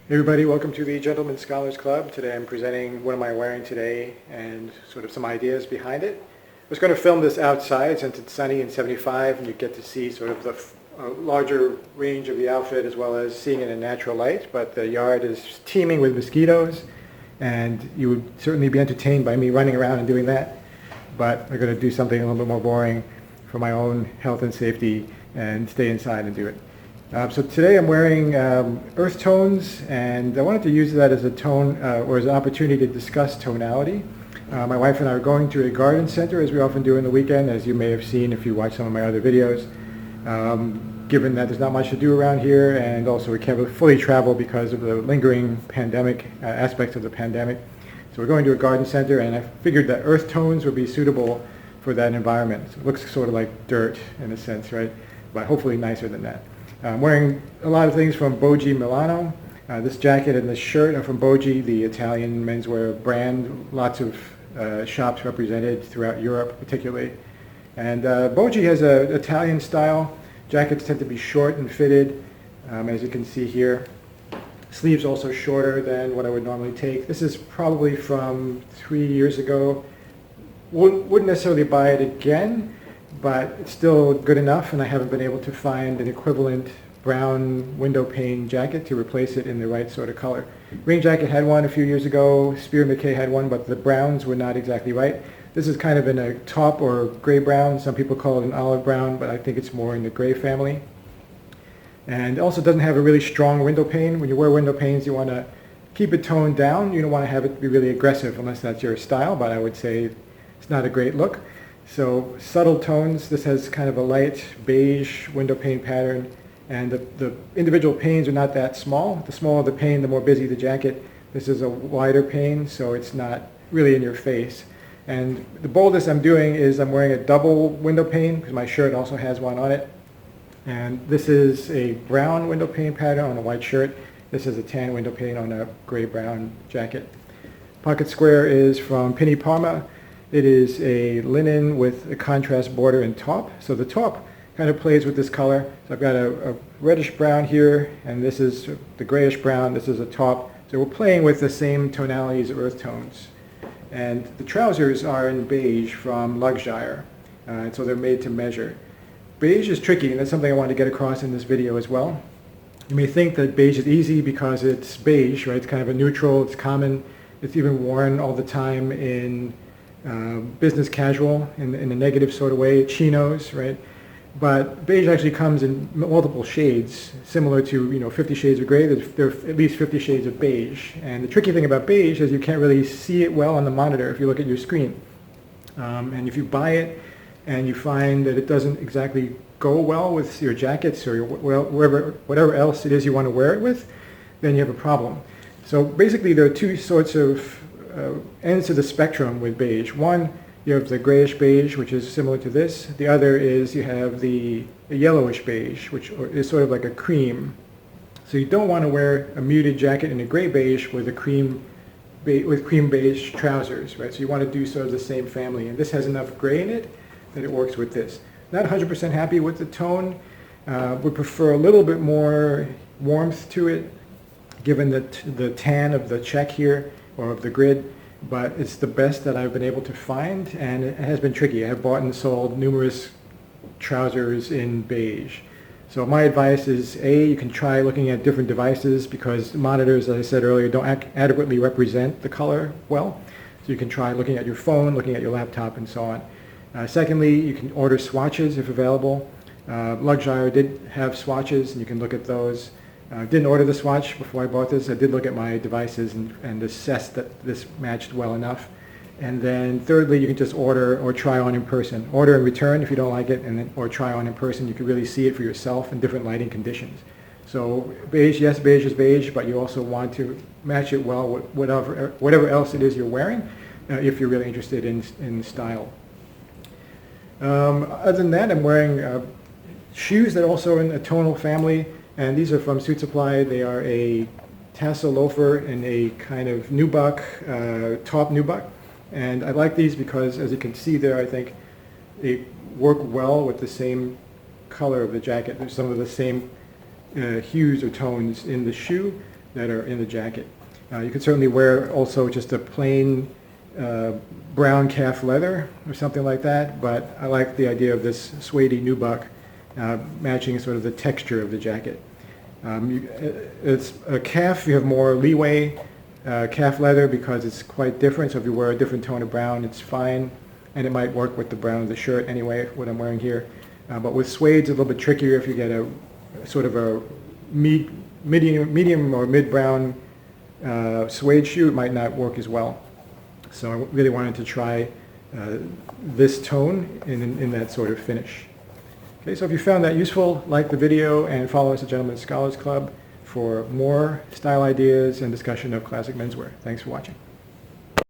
Hey everybody, welcome to the Gentleman Scholars Club. Today I'm presenting what am I wearing today and sort of some ideas behind it. I was going to film this outside since it's sunny and 75 and you get to see sort of the larger range of the outfit as well as seeing it in natural light, but the yard is teeming with mosquitoes and you would certainly be entertained by me running around and doing that, but I'm going to do something a little bit more boring for my own health and safety and stay inside and do it. So today I'm wearing earth tones, and I wanted to use that as a tone or as an opportunity to discuss tonality. My wife and I are going to a garden center, as we often do in the weekend, as you may have seen if you watch some of my other videos. Given that there's not much to do around here, and also we can't really fully travel because of the lingering pandemic aspects of the pandemic. So we're going to a garden center, and I figured that earth tones would be suitable for that environment. So it looks sort of like dirt in a sense, right? But hopefully nicer than that. I'm wearing a lot of things from Boggi Milano. This jacket and this shirt are from Boggi, the Italian menswear brand. Lots of shops represented throughout Europe particularly. And Boggi has an Italian style. Jackets tend to be short and fitted, as you can see here. Sleeves also shorter than what I would normally take. This is probably from 3 years ago. Wouldn't necessarily buy it again, but it's still good enough, and I haven't been able to find an equivalent brown window pane jacket to replace it in the right sort of color. Rain Jacket had one a few years ago, Spear McKay had one, but the browns were not exactly right. This is kind of in a taupe or gray brown. Some people call it an olive brown, but I think it's more in the gray family. And it also doesn't have a really strong window pane. When you wear window panes, you want to keep it toned down. You don't want to have it be really aggressive unless that's your style, but I would say it's not a great look. So subtle tones. This has kind of a light beige window pane pattern, and the individual panes are not that small. The smaller the pane, the more busy the jacket. This is a wider pane, so it's not really in your face. And the boldest I'm doing is I'm wearing a double window pane because my shirt also has one on it. And this is a brown window pane pattern on a white shirt. This is a tan window pane on a gray-brown jacket. Pocket square is from Pinny Parma. It is a linen with a contrast border and top. So the top kind of plays with this color. So I've got a reddish brown here, and this is the grayish brown. This is a top. So we're playing with the same tonalities of earth tones. And the trousers are in beige from Luxire. And so they're made to measure. Beige is tricky, and that's something I wanted to get across in this video as well. You may think that beige is easy because it's beige, right? It's kind of a neutral, it's common. It's even worn all the time in business casual in a negative sort of way, chinos, right? But beige actually comes in multiple shades, similar to 50 Shades of Grey. There are at least 50 shades of beige. And the tricky thing about beige is you can't really see it well on the monitor if you look at your screen. And if you buy it and you find that it doesn't exactly go well with your jackets or whatever else it is you want to wear it with, then you have a problem. So basically there are two sorts of ends to the spectrum with beige. One, you have the grayish beige, which is similar to this. The other is you have the yellowish beige, which is sort of like a cream. So you don't want to wear a muted jacket in a gray beige with cream beige trousers, right? So you want to do sort of the same family. And this has enough gray in it that it works with this. Not 100% happy with the tone. Would prefer a little bit more warmth to it, given the tan of the check here, or of the grid, but it's the best that I've been able to find, and it has been tricky. I have bought and sold numerous trousers in beige. So my advice is, A, you can try looking at different devices because monitors, as I said earlier, don't adequately represent the color well. So you can try looking at your phone, looking at your laptop, and so on. Secondly, you can order swatches if available. Luxire did have swatches, and you can look at those. Didn't order the swatch before I bought this. I did look at my devices and assess that this matched well enough. And then thirdly, you can just order or try on in person. Order and return if you don't like it, or try on in person. You can really see it for yourself in different lighting conditions. So beige, yes, beige is beige, but you also want to match it well with whatever else it is you're wearing, if you're really interested in style. Other than that, I'm wearing shoes that are also in a tonal family. And these are from Suit Supply. They are a tassel loafer and a kind of nubuck, top nubuck. And I like these because, as you can see there, I think they work well with the same color of the jacket. There's some of the same hues or tones in the shoe, that are in the jacket. You could certainly wear also just a plain brown calf leather or something like that, but I like the idea of this suede nubuck matching sort of the texture of the jacket. It's a calf, you have more leeway, calf leather, because it's quite different, so if you wear a different tone of brown, it's fine, and it might work with the brown of the shirt anyway, what I'm wearing here. But with suede, it's a little bit trickier. If you get a sort of a medium or mid-brown suede shoe, it might not work as well. So I really wanted to try this tone in that sort of finish. Okay, so if you found that useful, like the video and follow us at Gentlemen's Scholars Club for more style ideas and discussion of classic menswear. Thanks for watching.